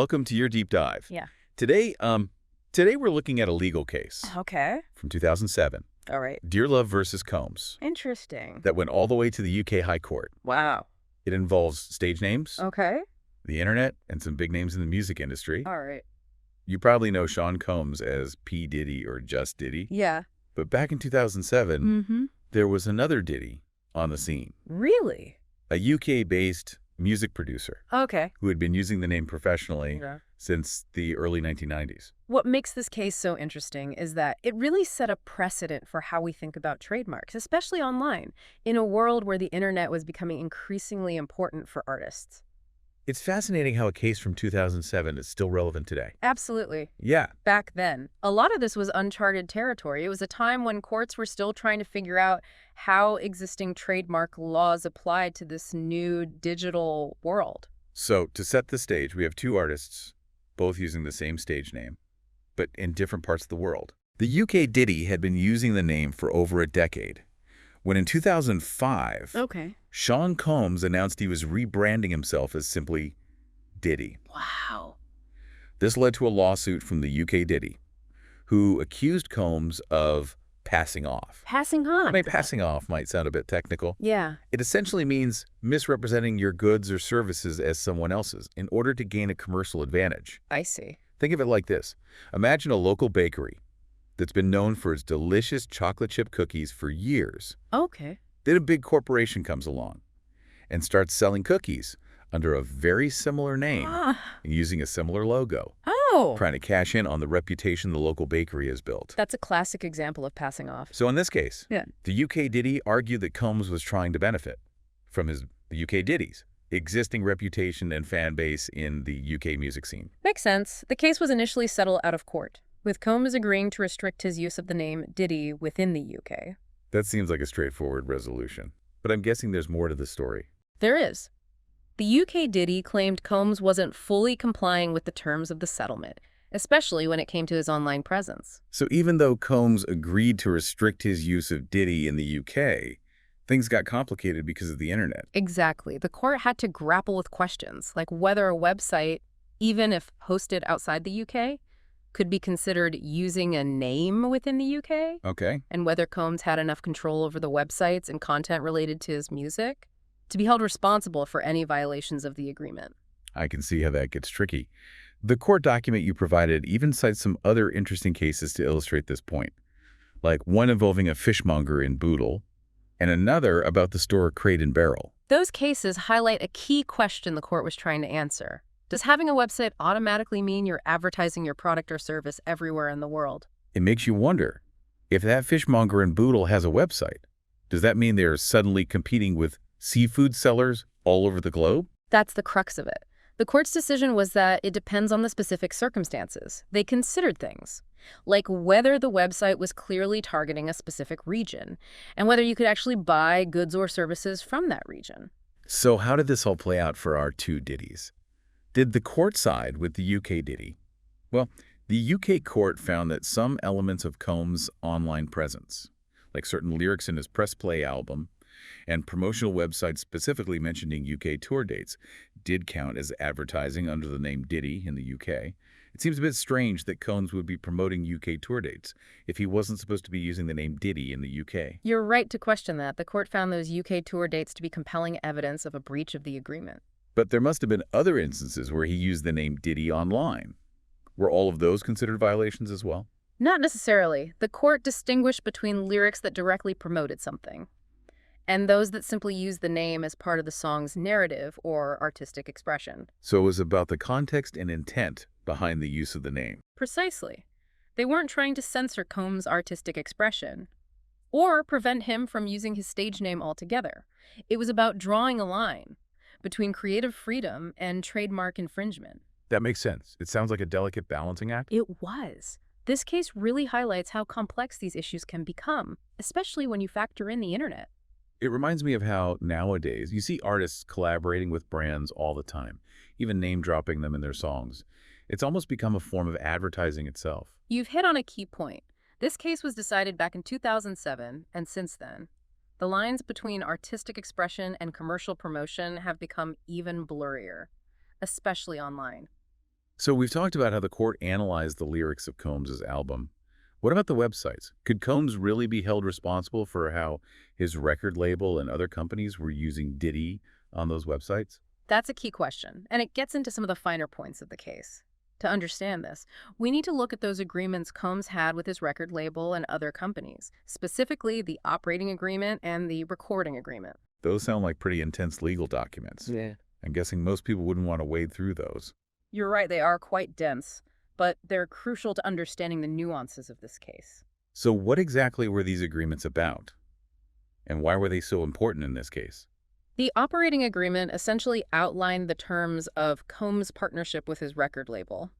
welcome to your deep dive. Yeah. Today we're looking at a legal case Okay. from 2007, All right. Dearlove versus Combs, Interesting. that went all the way to the UK High Court. Wow. It involves stage names, Okay. the internet, and some big names in the music industry. All right. You probably know Sean Combs as P. Diddy or Just Diddy. Yeah. But back in 2007, Mm-hmm. there was another Diddy on the scene, Really? a UK-based music producer Okay. who had been using the name professionally Yeah. since the early 1990s. What makes this case so interesting is that it really set a precedent for how we think about trademarks, especially online, in a world where the internet was becoming increasingly important for artists. It's fascinating how a case from 2007 is still relevant today. Absolutely. Yeah, Back then, a lot of this was uncharted territory. It was a time when courts were still trying to figure out how existing trademark laws applied to this new digital world. so to set the stage, we have two artists, both using the same stage name, but in different parts of the world. The UK Diddy had been using the name for over a decade, when in 2005, Okay. Sean Combs announced he was rebranding himself as simply Diddy. Wow. This led to a lawsuit from the UK Diddy, who accused Combs of passing off. Passing on. I mean, passing off might sound a bit technical. Yeah. It essentially means misrepresenting your goods or services as someone else's in order to gain a commercial advantage. I see. Think of it like this. Imagine a local bakery that's been known for its delicious chocolate chip cookies for years. Okay. Then a big corporation comes along and starts selling cookies under a very similar name Ah. and using a similar logo, Oh. trying to cash in on the reputation the local bakery has built. That's a classic example of passing off. So in this case, Yeah. the UK Diddy argued that Combs was trying to benefit from the UK Diddy's existing reputation and fan base in the UK music scene. Makes sense. The case was initially settled out of court, with Combs agreeing to restrict his use of the name Diddy within the UK. That seems like a straightforward resolution, but I'm guessing there's more to the story. There is. The UK Diddy claimed Combs wasn't fully complying with the terms of the settlement, especially when it came to his online presence. So even though Combs agreed to restrict his use of Diddy in the UK, things got complicated because of the internet. Exactly. The court had to grapple with questions like whether a website, even if hosted outside the UK, could be considered using a name within the UK, Okay. and whether Combs had enough control over the websites and content related to his music to be held responsible for any violations of the agreement. I can see how that gets tricky. The court document you provided even cites some other interesting cases to illustrate this point, like one involving a fishmonger in Bootle, and another about the store Crate and Barrel. Those cases highlight a key question the court was trying to answer. Does having a website automatically mean you're advertising your product or service everywhere in the world? It makes you wonder, if that fishmonger in Bootle has a website, does that mean they're suddenly competing with seafood sellers all over the globe? That's the crux of it. The court's decision was that it depends on the specific circumstances. They considered things, like whether the website was clearly targeting a specific region, and whether you could actually buy goods or services from that region. So how did this all play out for our two Diddies? Did the court side with the UK Diddy? Well, the UK court found that some elements of Combs' online presence, like certain lyrics in his Press Play album, and promotional websites specifically mentioning UK tour dates, did count as advertising under the name Diddy in the UK. It seems a bit strange that Combs would be promoting UK tour dates if he wasn't supposed to be using the name Diddy in the UK. You're right to question that. The court found those UK tour dates to be compelling evidence of a breach of the agreement. But there must have been other instances where he used the name Diddy online. Were all of those considered violations as well? Not necessarily. The court distinguished between lyrics that directly promoted something and those that simply used the name as part of the song's narrative or artistic expression. So it was about the context and intent behind the use of the name. Precisely. They weren't trying to censor Combs' artistic expression or prevent him from using his stage name altogether. It was about drawing a line between creative freedom and trademark infringement. That makes sense. It sounds like a delicate balancing act. It was. This case really highlights how complex these issues can become, especially when you factor in the internet. It reminds me of how nowadays you see artists collaborating with brands all the time, even name-dropping them in their songs. It's almost become a form of advertising itself. You've hit on a key point. This case was decided back in 2007, and since then, the lines between artistic expression and commercial promotion have become even blurrier, especially online. So we've talked about how the court analyzed the lyrics of Combs' album. What about the websites? Could Combs really be held responsible for how his record label and other companies were using Diddy on those websites? That's a key question, and it gets into some of the finer points of the case. To understand this, we need to look at those agreements Combs had with his record label and other companies, specifically the operating agreement and the recording agreement. Those sound like pretty intense legal documents. Yeah. I'm guessing most people wouldn't want to wade through those. You're right, they are quite dense, but they're crucial to understanding the nuances of this case. So what exactly were these agreements about? And why were they so important in this case? The operating agreement essentially outlined the terms of Combs' partnership with his record label,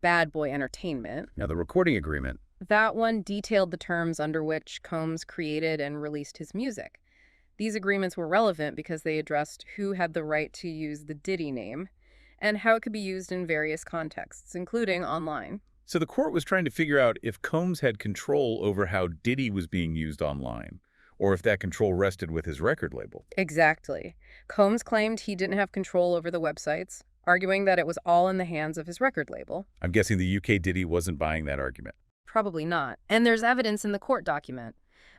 Bad Boy Entertainment. Now, the recording agreement, That one detailed the terms under which Combs created and released his music. These agreements were relevant because they addressed who had the right to use the Diddy name and how it could be used in various contexts, including online. so the court was trying to figure out if Combs had control over how Diddy was being used online, or if that control rested with his record label. Exactly. Combs claimed he didn't have control over the websites, arguing that it was all in the hands of his record label. I'm guessing the UK Diddy wasn't buying that argument. Probably not. And there's evidence in the court document.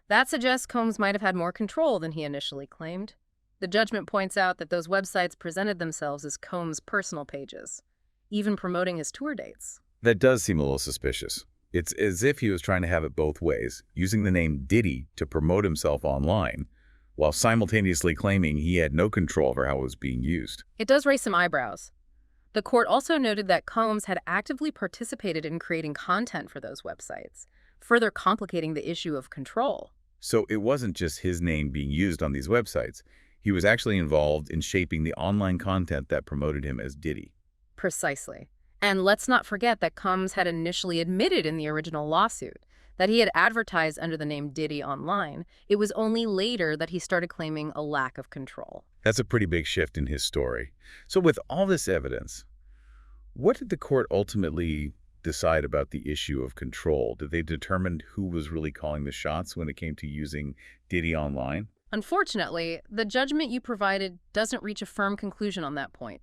That suggests Combs might have had more control than he initially claimed. The judgment points out that those websites presented themselves as Combs' personal pages, even promoting his tour dates. That does seem a little suspicious. It's as if he was trying to have it both ways, using the name Diddy to promote himself online, while simultaneously claiming he had no control over how it was being used. It does raise some eyebrows. The court also noted that Combs had actively participated in creating content for those websites, further complicating the issue of control. So it wasn't just his name being used on these websites. He was actually involved in shaping the online content that promoted him as Diddy. Precisely. And let's not forget that Combs had initially admitted in the original lawsuit that he had advertised under the name Diddy online. It was only later that he started claiming a lack of control. That's a pretty big shift in his story. So with all this evidence, what did the court ultimately decide about the issue of control? Did they determine who was really calling the shots when it came to using Diddy online? Unfortunately, the judgment you provided doesn't reach a firm conclusion on that point.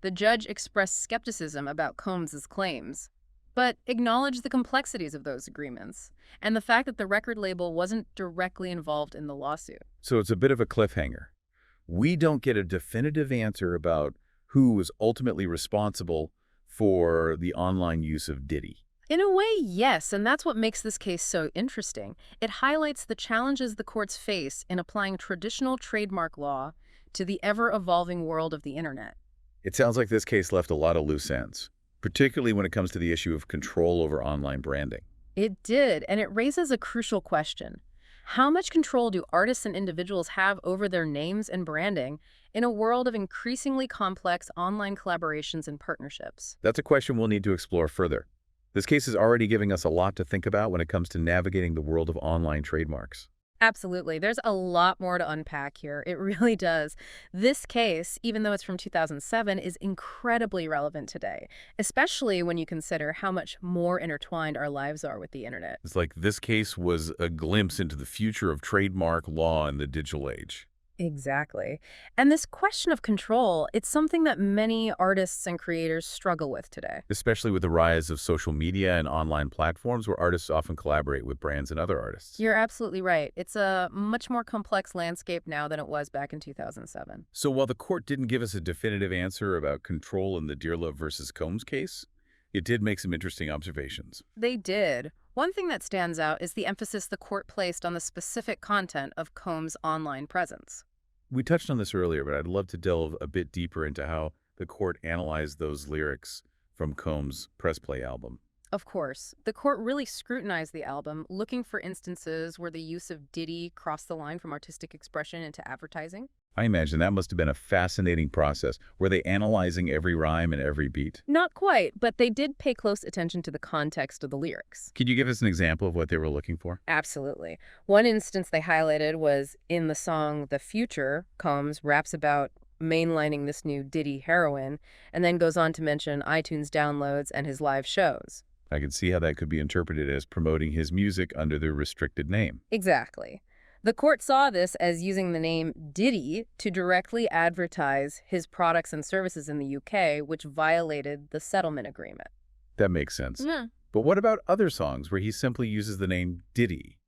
The judge expressed skepticism about Combs' claims, but acknowledged the complexities of those agreements and the fact that the record label wasn't directly involved in the lawsuit. So it's a bit of a cliffhanger. We don't get a definitive answer about who was ultimately responsible for the online use of Diddy. In a way, yes, and that's what makes this case so interesting. It highlights the challenges the courts face in applying traditional trademark law to the ever-evolving world of the internet. It sounds like this case left a lot of loose ends, particularly when it comes to the issue of control over online branding. It did, and it raises a crucial question. How much control do artists and individuals have over their names and branding in a world of increasingly complex online collaborations and partnerships? That's a question we'll need to explore further. This case is already giving us a lot to think about when it comes to navigating the world of online trademarks. Absolutely. There's a lot more to unpack here. It really does. This case, even though it's from 2007, is incredibly relevant today, especially when you consider how much more intertwined our lives are with the internet. It's like this case was a glimpse into the future of trademark law in the digital age. Exactly. And this question of control, it's something that many artists and creators struggle with today. Especially with the rise of social media and online platforms where artists often collaborate with brands and other artists. You're absolutely right. It's a much more complex landscape now than it was back in 2007. So while the court didn't give us a definitive answer about control in the Dearlove versus Combs case, it did make some interesting observations. They did. One thing that stands out is the emphasis the court placed on the specific content of Combs' online presence. We touched on this earlier, but I'd love to delve a bit deeper into how the court analyzed those lyrics from Combs' Press Play album. Of course, the court really scrutinized the album, looking for instances where the use of Diddy crossed the line from artistic expression into advertising. I imagine that must have been a fascinating process. Were they analyzing every rhyme and every beat? Not quite, but they did pay close attention to the context of the lyrics. Could you give us an example of what they were looking for? Absolutely. One instance they highlighted was in the song The Future. Combs raps about mainlining this new Diddy heroin, and then goes on to mention iTunes downloads and his live shows. I could see how that could be interpreted as promoting his music under the restricted name. Exactly. The court saw this as using the name Diddy to directly advertise his products and services in the UK, which violated the settlement agreement. That makes sense. Yeah. But what about other songs where he simply uses the name Diddy?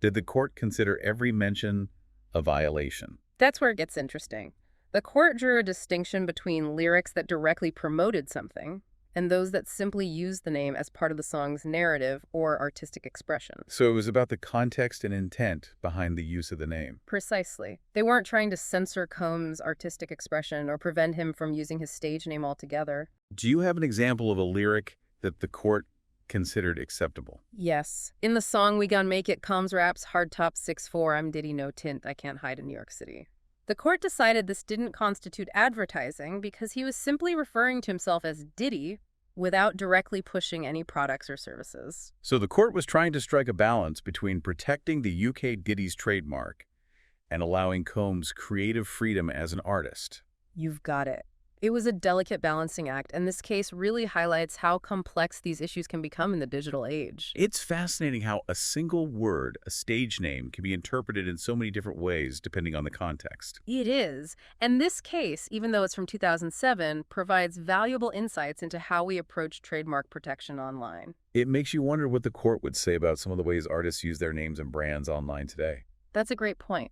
Did the court consider every mention a violation? That's where it gets interesting. The court drew a distinction between lyrics that directly promoted something and those that simply used the name as part of the song's narrative or artistic expression. So it was about the context and intent behind the use of the name. Precisely. They weren't trying to censor Combs' artistic expression or prevent him from using his stage name altogether. Do you have an example of a lyric that the court considered acceptable? Yes. In the song We Gon' Make It, Combs raps, Hardtop 6'4", I'm Diddy, no tint, I can't hide in New York City. The court decided this didn't constitute advertising because he was simply referring to himself as Diddy without directly pushing any products or services. So the court was trying to strike a balance between protecting the UK Diddy's trademark and allowing Combs creative freedom as an artist. You've got it. It was a delicate balancing act, and this case really highlights how complex these issues can become in the digital age. It's fascinating how a single word, a stage name, can be interpreted in so many different ways depending on the context. It is. And this case, even though it's from 2007, provides valuable insights into how we approach trademark protection online. It makes you wonder what the court would say about some of the ways artists use their names and brands online today. That's a great point.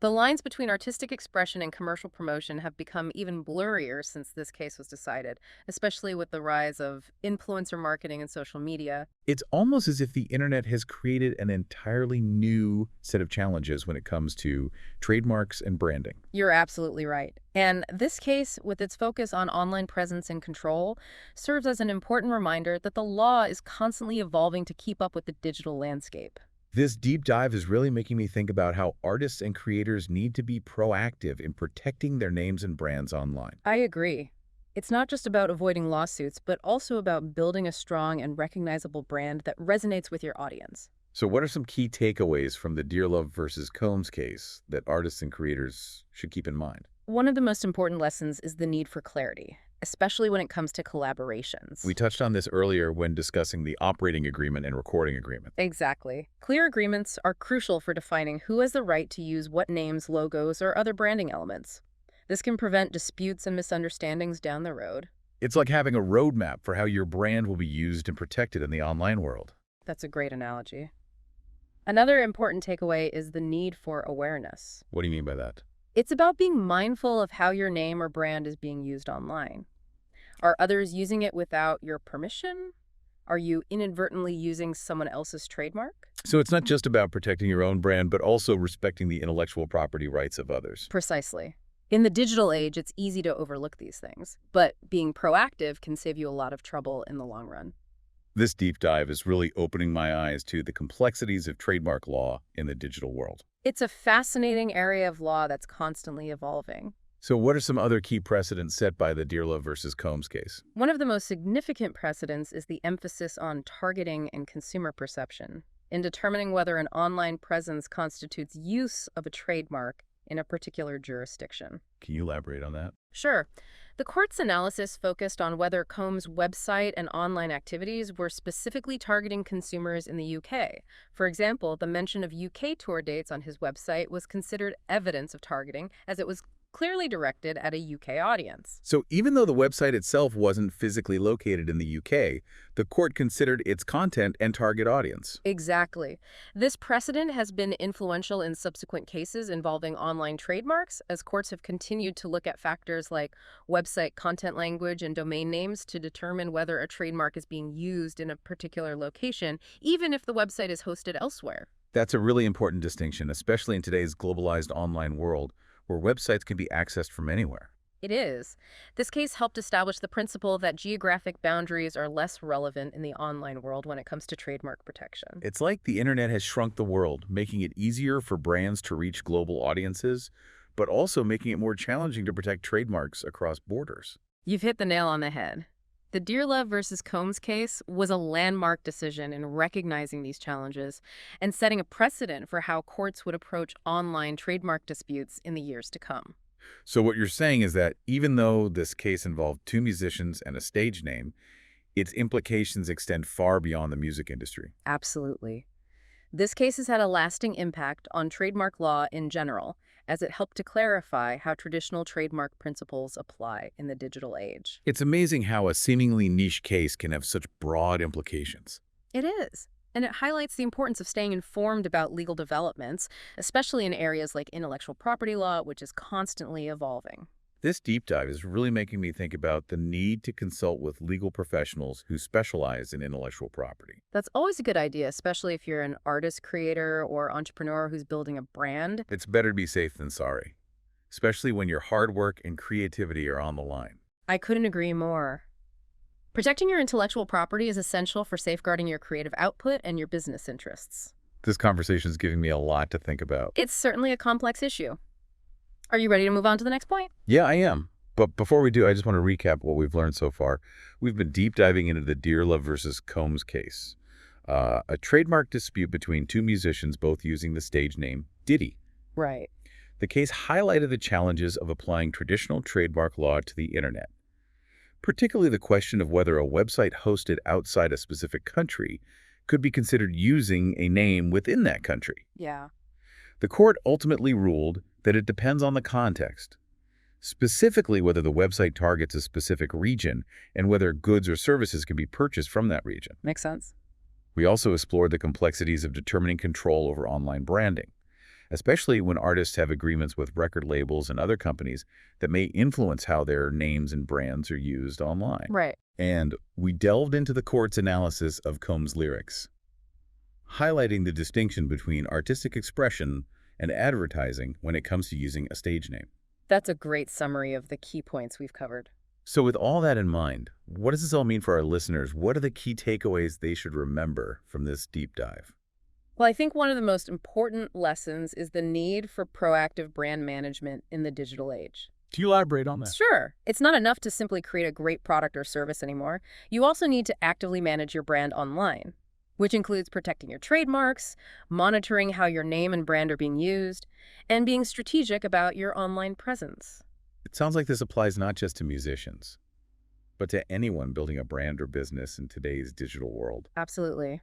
The lines between artistic expression and commercial promotion have become even blurrier since this case was decided, especially with the rise of influencer marketing and social media. It's almost as if the internet has created an entirely new set of challenges when it comes to trademarks and branding. You're absolutely right. And this case, with its focus on online presence and control, serves as an important reminder that the law is constantly evolving to keep up with the digital landscape. This deep dive is really making me think about how artists and creators need to be proactive in protecting their names and brands online. I agree. It's not just about avoiding lawsuits, but also about building a strong and recognizable brand that resonates with your audience. So what are some key takeaways from the Dearlove versus Combs case that artists and creators should keep in mind? One of the most important lessons is the need for clarity, especially when it comes to collaborations. We touched on this earlier when discussing the operating agreement and recording agreement. Exactly. Clear agreements are crucial for defining who has the right to use what names, logos, or other branding elements. This can prevent disputes and misunderstandings down the road. It's like having a roadmap for how your brand will be used and protected in the online world. That's a great analogy. Another important takeaway is the need for awareness. What do you mean by that? It's about being mindful of how your name or brand is being used online. Are others using it without your permission? Are you inadvertently using someone else's trademark? So it's not just about protecting your own brand, but also respecting the intellectual property rights of others. Precisely. In the digital age, it's easy to overlook these things, but being proactive can save you a lot of trouble in the long run. This deep dive is really opening my eyes to the complexities of trademark law in the digital world. It's a fascinating area of law that's constantly evolving. So what are some other key precedents set by the Dearlove versus Combs case? One of the most significant precedents is the emphasis on targeting and consumer perception in determining whether an online presence constitutes use of a trademark in a particular jurisdiction. Can you elaborate on that? Sure. The court's analysis focused on whether Combs' website and online activities were specifically targeting consumers in the UK. For example, the mention of UK tour dates on his website was considered evidence of targeting, as it was clearly directed at a UK audience. So even though the website itself wasn't physically located in the UK, the court considered its content and target audience. Exactly. This precedent has been influential in subsequent cases involving online trademarks, as courts have continued to look at factors like website content language and domain names to determine whether a trademark is being used in a particular location, even if the website is hosted elsewhere. That's a really important distinction, especially in today's globalized online world, where websites can be accessed from anywhere. It is. This case helped establish the principle that geographic boundaries are less relevant in the online world when it comes to trademark protection. It's like the internet has shrunk the world, making it easier for brands to reach global audiences, but also making it more challenging to protect trademarks across borders. You've hit the nail on the head. The Dearlove versus Combs case was a landmark decision in recognizing these challenges and setting a precedent for how courts would approach online trademark disputes in the years to come. So what you're saying is that even though this case involved two musicians and a stage name, its implications extend far beyond the music industry. Absolutely. This case has had a lasting impact on trademark law in general, as it helped to clarify how traditional trademark principles apply in the digital age. It's amazing how a seemingly niche case can have such broad implications. It is. And it highlights the importance of staying informed about legal developments, especially in areas like intellectual property law, which is constantly evolving. This deep dive is really making me think about the need to consult with legal professionals who specialize in intellectual property. That's always a good idea, especially if you're an artist, creator, or entrepreneur who's building a brand. It's better to be safe than sorry, especially when your hard work and creativity are on the line. I couldn't agree more. Protecting your intellectual property is essential for safeguarding your creative output and your business interests. This conversation is giving me a lot to think about. It's certainly a complex issue. Are you ready to move on to the next point? Yeah, I am. But before we do, I just want to recap what we've learned so far. We've been deep diving into the Dearlove versus Combs case, a trademark dispute between two musicians both using the stage name Diddy. Right. The case highlighted the challenges of applying traditional trademark law to the internet, particularly the question of whether a website hosted outside a specific country could be considered using a name within that country. Yeah. The court ultimately ruled that it depends on the context, specifically whether the website targets a specific region and whether goods or services can be purchased from that region. Makes sense. We also explored the complexities of determining control over online branding, especially when artists have agreements with record labels and other companies that may influence how their names and brands are used online. Right. And we delved into the court's analysis of Combs' lyrics, highlighting the distinction between artistic expression and advertising when it comes to using a stage name. That's a great summary of the key points we've covered. So with all that in mind, what does this all mean for our listeners? What are the key takeaways they should remember from this deep dive? Well, I think one of the most important lessons is the need for proactive brand management in the digital age. Can you elaborate on that? Sure. It's not enough to simply create a great product or service anymore. You also need to actively manage your brand online, which includes protecting your trademarks, monitoring how your name and brand are being used, and being strategic about your online presence. It sounds like this applies not just to musicians, but to anyone building a brand or business in today's digital world. Absolutely.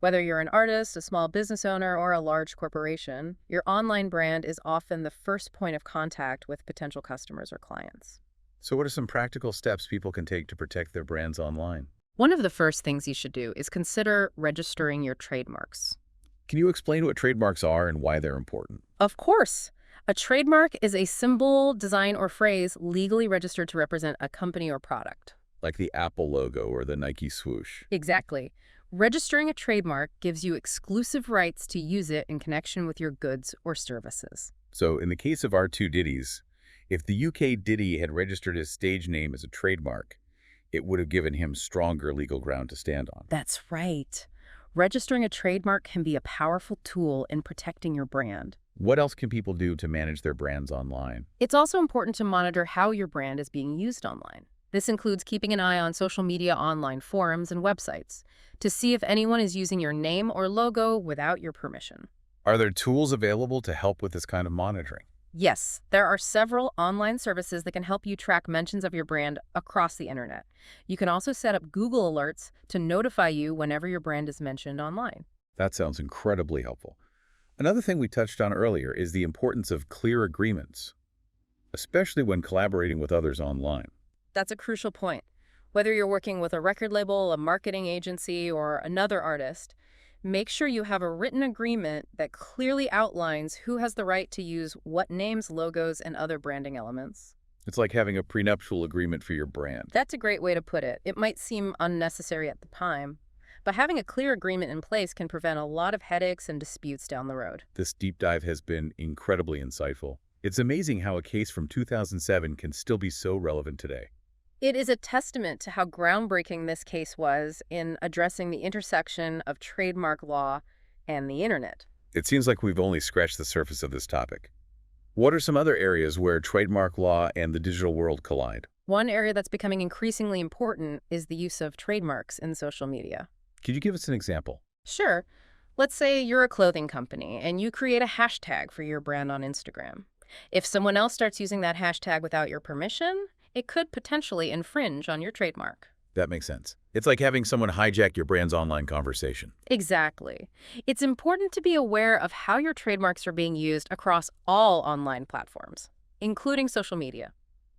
Whether you're an artist, a small business owner, or a large corporation, your online brand is often the first point of contact with potential customers or clients. So what are some practical steps people can take to protect their brands online? One of the first things you should do is consider registering your trademarks. Can you explain what trademarks are and why they're important? Of course. A trademark is a symbol, design, or phrase legally registered to represent a company or product. Like the Apple logo or the Nike swoosh. Exactly. Registering a trademark gives you exclusive rights to use it in connection with your goods or services. So in the case of our two Diddies, if the UK Diddy had registered his stage name as a trademark, it would have given him stronger legal ground to stand on. That's right. Registering a trademark can be a powerful tool in protecting your brand. What else can people do to manage their brands online? It's also important to monitor how your brand is being used online. This includes keeping an eye on social media, online forums, and websites to see if anyone is using your name or logo without your permission. Are there tools available to help with this kind of monitoring? Yes, there are several online services that can help you track mentions of your brand across the internet. You can also set up Google alerts to notify you whenever your brand is mentioned online. That sounds incredibly helpful. Another thing we touched on earlier is the importance of clear agreements, especially when collaborating with others online. That's a crucial point. Whether you're working with a record label, a marketing agency, or another artist, make sure you have a written agreement that clearly outlines who has the right to use what names, logos, and other branding elements. It's like having a prenuptial agreement for your brand. That's a great way to put it. It might seem unnecessary at the time, but having a clear agreement in place can prevent a lot of headaches and disputes down the road. This deep dive has been incredibly insightful. It's amazing how a case from 2007 can still be so relevant today. It is a testament to how groundbreaking this case was in addressing the intersection of trademark law and the internet. It seems like we've only scratched the surface of this topic. What are some other areas where trademark law and the digital world collide? One area that's becoming increasingly important is the use of trademarks in social media. Could you give us an example? Sure. Let's say you're a clothing company and you create a hashtag for your brand on Instagram. If someone else starts using that hashtag without your permission, it could potentially infringe on your trademark. That makes sense. It's like having someone hijack your brand's online conversation. Exactly. It's important to be aware of how your trademarks are being used across all online platforms, including social media.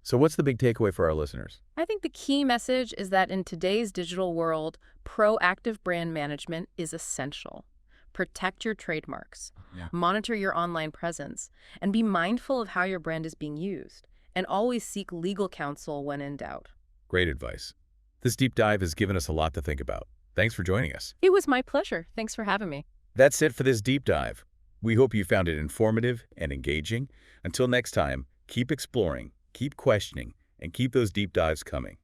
So what's the big takeaway for our listeners? I think the key message is that in today's digital world, proactive brand management is essential. Protect your trademarks, Yeah. monitor your online presence, and be mindful of how your brand is being used, and always seek legal counsel when in doubt. Great advice. This deep dive has given us a lot to think about. Thanks for joining us. It was my pleasure. Thanks for having me. That's it for this deep dive. We hope you found it informative and engaging. Until next time, keep exploring, keep questioning, and keep those deep dives coming.